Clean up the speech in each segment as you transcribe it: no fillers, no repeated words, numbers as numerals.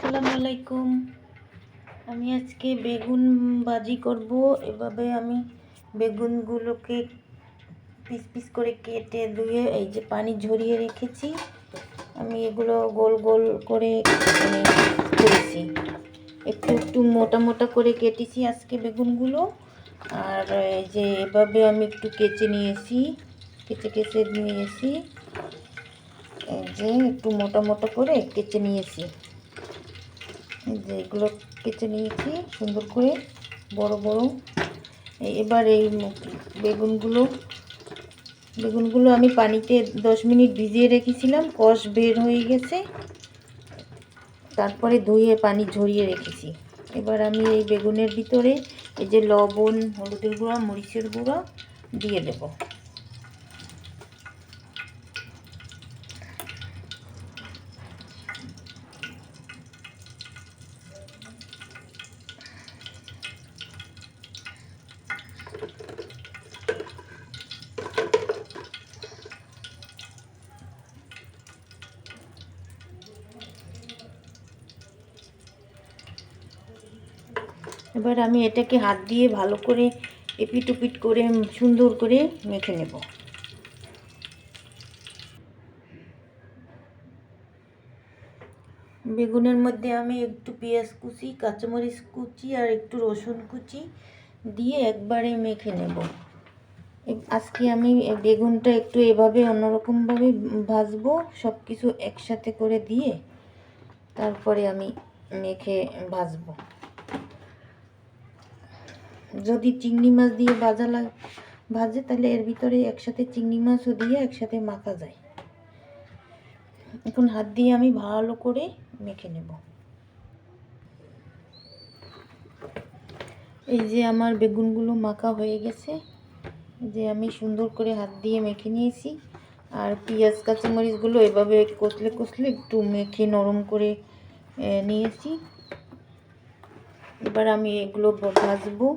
আসসালামু আলাইকুম। আমি আজকে বেগুন ভাজি করব। এভাবে আমি বেগুনগুলোকে পিস পিস করে কেটে ধুয়ে এই যে পানি ঝরিয়ে রেখেছি। আমি এগুলো গোল গোল করে করেছি, একটু একটু মোটা মোটা করে কেটেছি আজকে বেগুনগুলো। আর এই যে এভাবে আমি একটু কেচে নিয়েছি, কেচে নিয়েছি। এই যে একটু মোটা মোটা করে কেচে নিয়েছি, যে এগুলো কেচে নিয়েছি সুন্দর করে বড় বড়। এবার এই বেগুনগুলো আমি পানিতে 10 মিনিট ভিজিয়ে রেখেছিলাম, কষ বের হয়ে গেছে, তারপরে ধুয়ে পানি ঝরিয়ে রেখেছি। এবার আমি এই বেগুনের ভিতরে এই যে লবণ, হলুদের গুঁড়া, মরিচের গুঁড়া দিয়ে দেব। এবার আমি এটাকে হাত দিয়ে ভালো করে এপিট ওপিট করে সুন্দর করে মেখে নেব। বেগুনের মধ্যে আমি একটু পেঁয়াজ কুচি, কাঁচামরিচ কুচি আর একটু রসুন কুচি দিয়ে একবারে মেখে নেব। আজকে আমি বেগুনটা একটু এভাবে অন্যরকমভাবে ভাজবো, সব কিছু একসাথে করে দিয়ে তারপরে আমি মেখে ভাজবো। যদি চিংড়ি মাছ দিয়ে ভাজে তাহলে এর ভিতরে একসাথে চিংড়ি মাছও দিয়ে একসাথে মাখা যায়। এখন হাত দিয়ে আমি ভালো করে মেখে নেব। এই যে আমার বেগুনগুলো মাখা হয়ে গেছে, যে আমি সুন্দর করে হাত দিয়ে মেখে নিয়েছি। আর পেঁয়াজ কাঁচামরিচগুলো এভাবে কষলে কষলে একটু মেখে নরম করে নিয়েছি। এবার আমি এগুলো ভাজবো।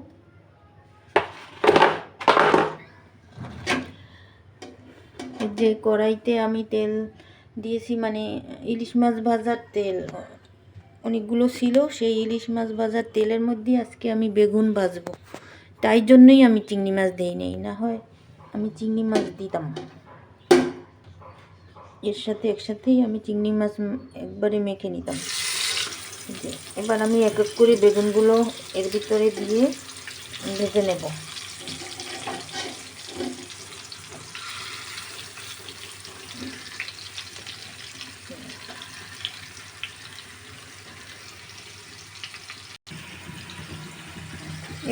যে কড়াইতে আমি তেল দিয়েছি, মানে ইলিশ মাছ ভাজার তেল অনেকগুলো ছিল, সেই ইলিশ মাছ ভাজার তেলের মধ্যে আজকে আমি বেগুন ভাজবো। তাই জন্যই আমি চিংড়ি মাছ দিই নেই, না হয় আমি চিংড়ি মাছ দিতাম। এর সাথে একসাথেই আমি চিংড়ি মাছ একবারে মেখে নিতাম। এবার আমি এক এক করে বেগুনগুলো এর ভিতরে দিয়ে ভেজে নেব।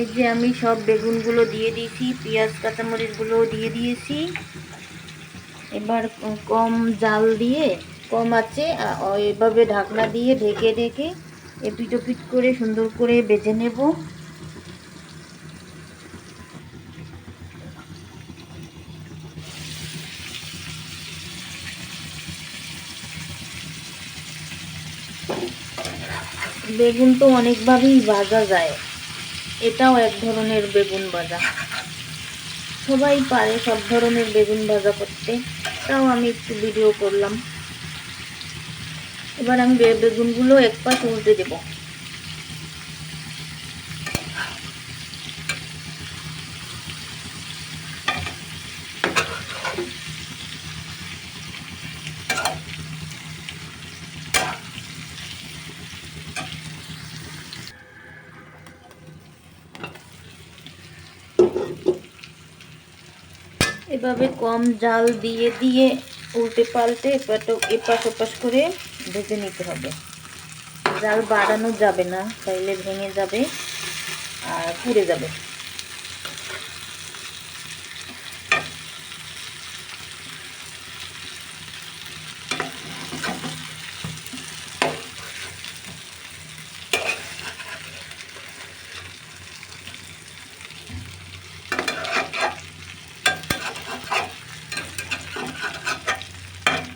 এই যে আমি সব বেগুনগুলো দিয়ে দিয়েছি, পেঁয়াজ কাঁচামরিচগুলোও দিয়ে দিয়েছি। এবার কম জাল দিয়ে, কম আঁচে এভাবে ঢাকনা দিয়ে ঢেকে ঢেকে এপিট ওপিট করে সুন্দর করে ভেজে নেব। বেগুন তো অনেকভাবেই ভাজা যায়, এটাও এক ধরনের বেগুন ভাজা। সবাই পারে সব ধরনের বেগুন ভাজা করতে, তাও আমি একটু ভিডিও করলাম। এবার আমি বেগুনগুলো এক পাশ উল্টে দেব। এভাবে কম জাল দিয়ে দিয়ে উল্টে পাল্টে এপাশ ওপাশ করে ভেজে নিতে হবে। জাল বাড়ানো যাবে না, তাইলে ভেঙে যাবে আর পুড়ে যাবে।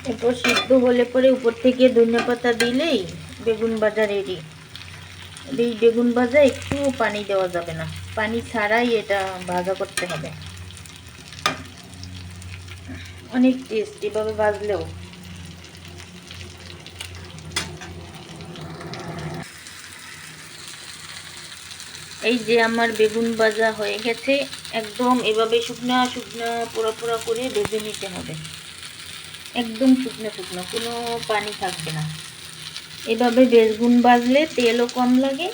এরপর সিদ্ধ হলে পরে উপর থেকে ধনেপাতা দিলেই বেগুন ভাজা রেডি। এই বেগুন ভাজা একটু পানি দেওয়া যাবে না, পানি ছাড়াই এটা ভাজা করতে হবে। অনেক টেস্ট এভাবে ভাজলেও। এই যে আমার বেগুন ভাজা হয়ে গেছে, একদম এভাবে শুকনা শুকনা পোড়া পোড়া করে ভেজে নিতে হবে, একদম শুকনো শুকনো, কোনো পানি থাকবে না। এভাবে বেগুন ভাজলে তেলও কম লাগে,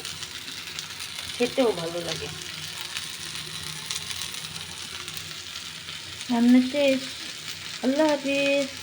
খেতেও ভালো লাগে। রান্না শেষ। আল্লাহ হাফিজ।